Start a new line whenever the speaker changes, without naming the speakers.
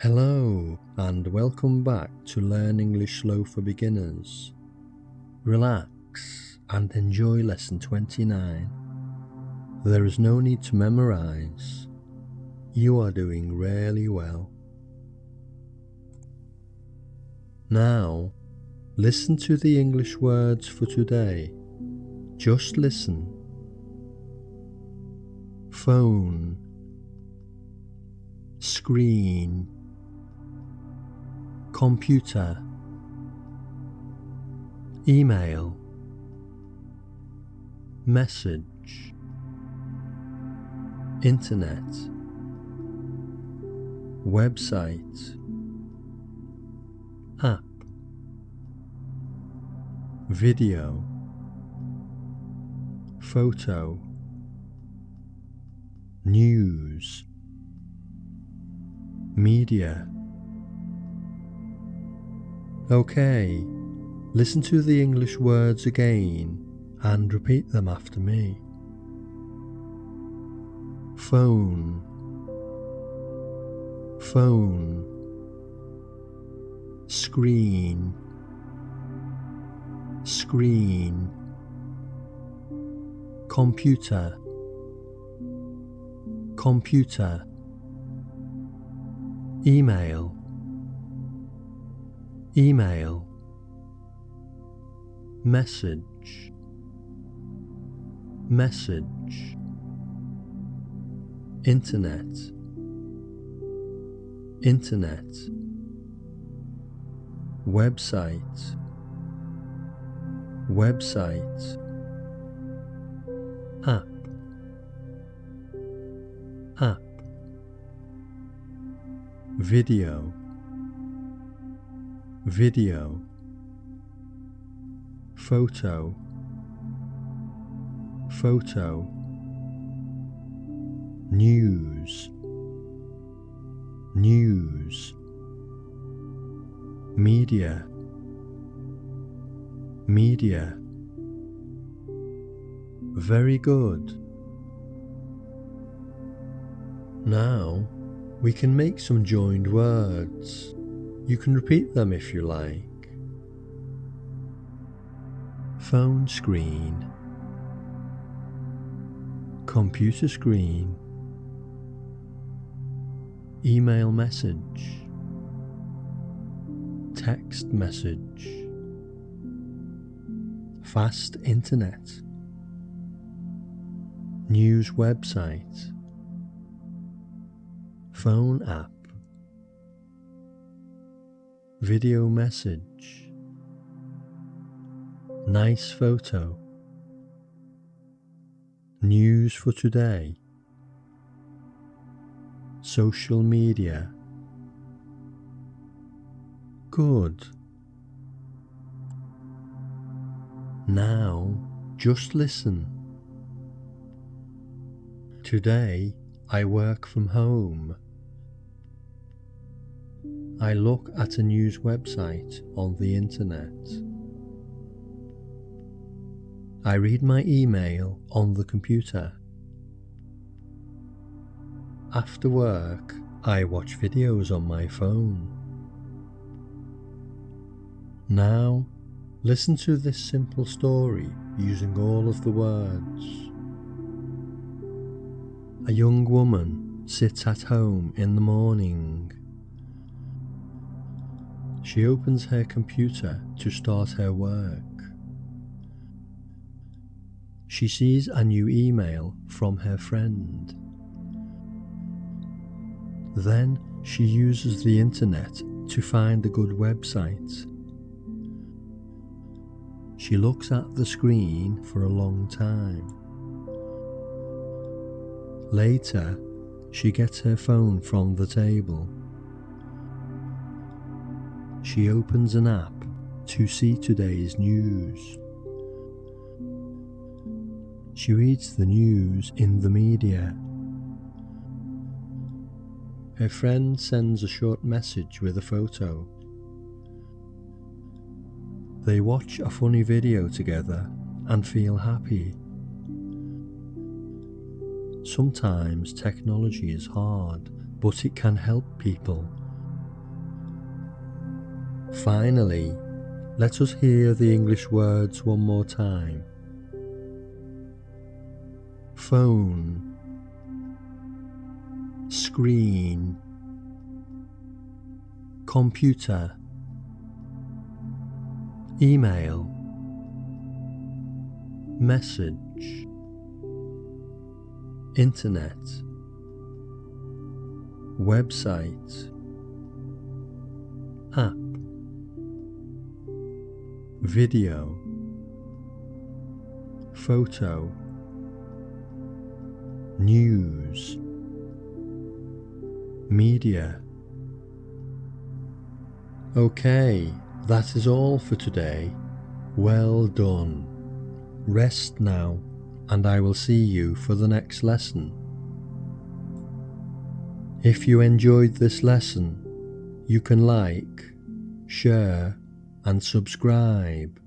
Hello and welcome back to Learn English Slow for Beginners. Relax and enjoy lesson 29. There is no need to memorize. You are doing really well. Now, listen to the English words for today. Just listen. Phone, screen, computer, email, message, internet, website, app, video, photo, news, media. Okay, listen to the English words again and repeat them after me. Phone, phone, screen, screen, computer, computer, email, email, message, message, internet, internet, website, website, app, app, video, video, photo, photo, news, news, media, media. Very good. Now we can make some joined words. You can repeat them if you like. Phone screen, computer screen, email message, text message, fast internet, news website, phone app, video message, nice photo, news for today, social media. Good. Now, just listen. Today, I work from home. I look at a news website on the internet. I read my email on the computer. After work, I watch videos on my phone. Now, listen to this simple story using all of the words. A young woman sits at home in the morning. She opens her computer to start her work. She sees a new email from her friend. Then she uses the internet to find a good website. She looks at the screen for a long time. Later, she gets her phone from the table. She opens an app to see today's news. She reads the news in the media. Her friend sends a short message with a photo. They watch a funny video together and feel happy. Sometimes technology is hard, but it can help people. Finally, let us hear the English words one more time. Phone, screen, computer, email, message, internet, website, app, video, photo, news, media. Okay, that is all for today. Well done. Rest now, and I will see you for the next lesson. If you enjoyed this lesson, you can like, share, and subscribe.